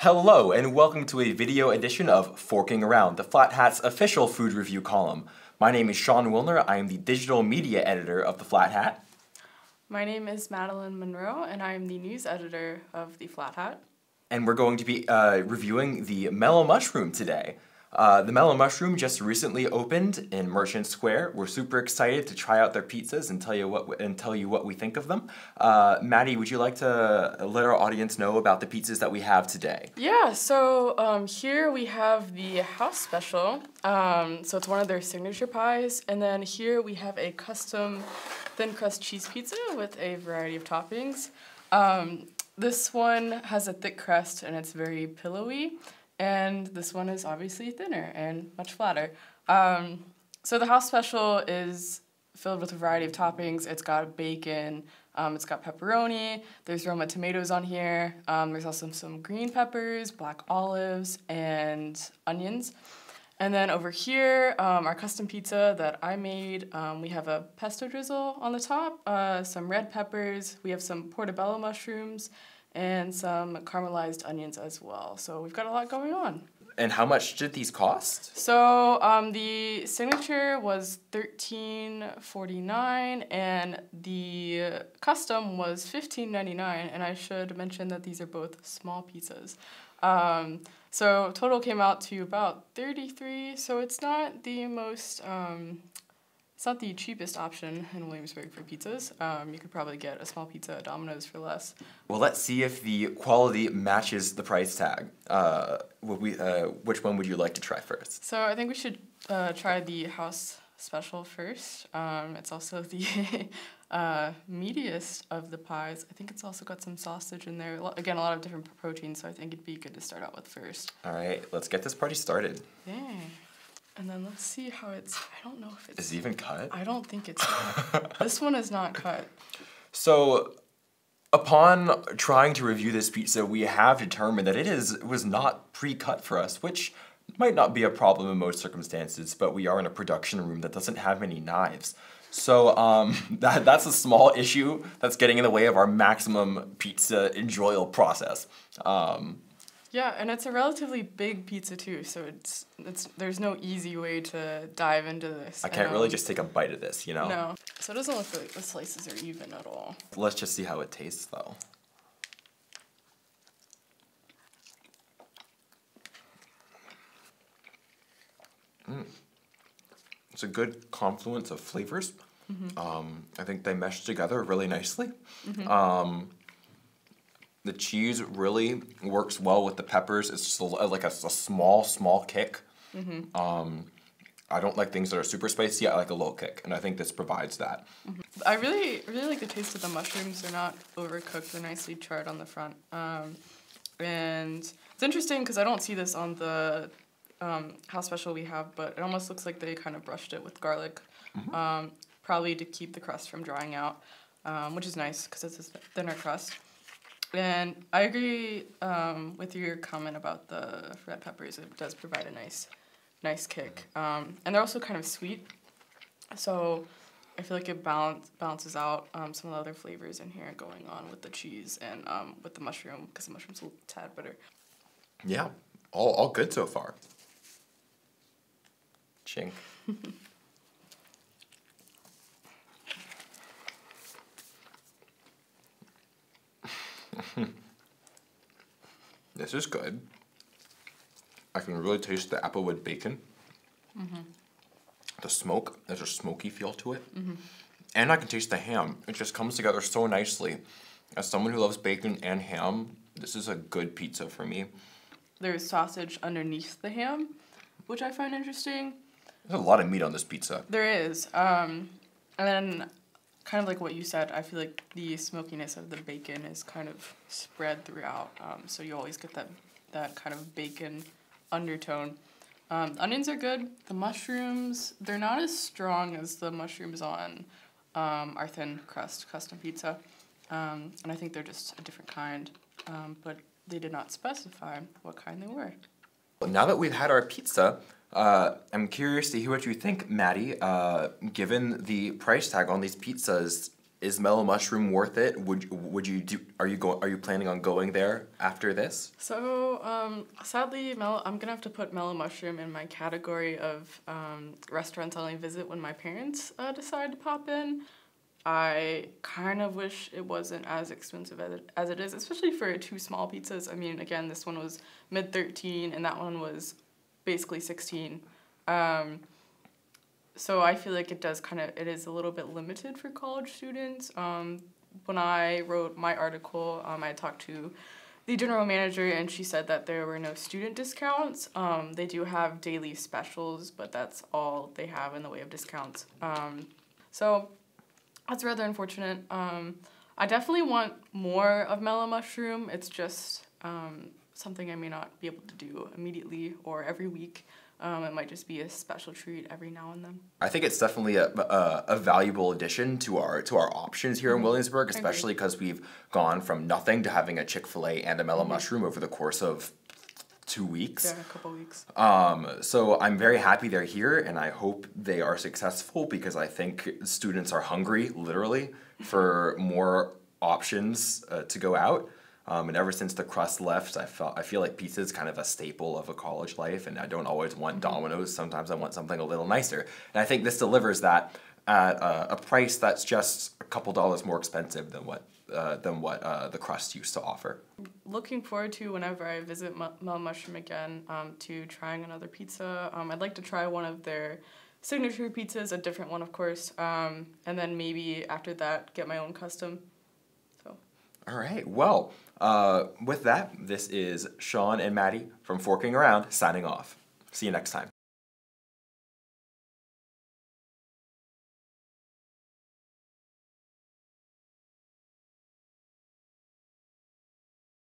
Hello, and welcome to a video edition of Forking Around, the Flat Hat's official food review column. My name is Sean Wilner. I am the digital media editor of the Flat Hat. My name is Madeline Monroe, and I am the news editor of the Flat Hat. And we're going to be reviewing the Mellow Mushroom today. The Mellow Mushroom just recently opened in Merchant Square. We're super excited to try out their pizzas and tell you what we think of them. Maddie, would you like to let our audience know about the pizzas that we have today? Yeah, so here we have the house special. So it's one of their signature pies, and then here we have a custom thin crust cheese pizza with a variety of toppings. This one has a thick crust and it's very pillowy. And this one is obviously thinner and much flatter. So the house special is filled with a variety of toppings. It's got bacon, it's got pepperoni, there's Roma tomatoes on here, there's also some green peppers, black olives, and onions. And then over here, our custom pizza that I made, we have a pesto drizzle on the top, some red peppers, we have some portobello mushrooms, and some caramelized onions as well. So we've got a lot going on. And how much did these cost? So the signature was $13.49 and the custom was $15.99, and I should mention that these are both small pizzas. So total came out to about $33, so it's not the most it's not the cheapest option in Williamsburg for pizzas. You could probably get a small pizza at Domino's for less. Well, let's see if the quality matches the price tag. Which one would you like to try first? So I think we should try the house special first. It's also the meatiest of the pies. I think it's also got some sausage in there. Again, a lot of different proteins, so I think it'd be good to start out with first. All right, let's get this party started. Yeah. And then let's see how it's, I don't know if it's... Is it even cut? I don't think it's cut. This one is not cut. So, upon trying to review this pizza, we have determined that it was not pre-cut for us, which might not be a problem in most circumstances, but we are in a production room that doesn't have many knives. So, that's a small issue that's getting in the way of our maximum pizza enjoyable process. Yeah, and it's a relatively big pizza too, so there's no easy way to dive into this. I can't really just take a bite of this, you know? No. So it doesn't look like the slices are even at all. Let's just see how it tastes, though. It's a good confluence of flavors. Mm-hmm. I think they mesh together really nicely. Mm-hmm. The cheese really works well with the peppers. It's just like a small kick. Mm-hmm. I don't like things that are super spicy. I like a little kick, and I think this provides that. Mm-hmm. I really like the taste of the mushrooms. They're not overcooked. They're nicely charred on the front. And it's interesting because I don't see this on the house special we have, but it almost looks like they kind of brushed it with garlic, mm-hmm. Probably to keep the crust from drying out, which is nice because it's a thinner crust. And I agree with your comment about the red peppers. It does provide a nice kick. And they're also kind of sweet, so I feel like it balances out some of the other flavors in here going on with the cheese and with the mushroom, because the mushroom's a little tad bitter. Yeah, all good so far. Chink. This is good. I can really taste the applewood bacon. Mm-hmm. The smoke, there's a smoky feel to it. Mm-hmm. And I can taste the ham. It just comes together so nicely. As someone who loves bacon and ham, this is a good pizza for me. There's sausage underneath the ham, which I find interesting. There's a lot of meat on this pizza. There is. And then, kind of like what you said, I feel like the smokiness of the bacon is kind of spread throughout. So you always get that kind of bacon undertone. Onions are good. The mushrooms, they're not as strong as the mushrooms on our thin crust custom pizza. And I think they're just a different kind. But they did not specify what kind they were. Now that we've had our pizza, I'm curious to hear what you think, Maddie. Given the price tag on these pizzas, is Mellow Mushroom worth it? Would you do? Are you planning on going there after this? So, sadly, I'm gonna have to put Mellow Mushroom in my category of restaurants I only visit when my parents decide to pop in. I kind of wish it wasn't as expensive as it is, especially for two small pizzas. I mean, again, this one was mid-13 and that one was basically 16. So I feel like it is a little bit limited for college students. When I wrote my article, I talked to the general manager and she said that there were no student discounts. They do have daily specials, but that's all they have in the way of discounts. So that's rather unfortunate. I definitely want more of Mellow Mushroom. It's just something I may not be able to do immediately or every week. It might just be a special treat every now and then. I think it's definitely a valuable addition to our options here in Williamsburg, especially because we've gone from nothing to having a Chick-fil-A and a Mellow Mushroom over the course of 2 weeks. Yeah, a couple weeks. So I'm very happy they're here, and I hope they are successful because I think students are hungry, literally, for more options to go out. And ever since the crust left, I feel like pizza is kind of a staple of a college life, and I don't always want Domino's. Sometimes I want something a little nicer, and I think this delivers that at a price that's just a couple dollars more expensive than what the crust used to offer. Looking forward to whenever I visit Mellow Mushroom again to trying another pizza. I'd like to try one of their signature pizzas, a different one, of course, and then maybe after that get my own custom. All right, well, with that, this is Sean and Maddie from Forking Around signing off. See you next time.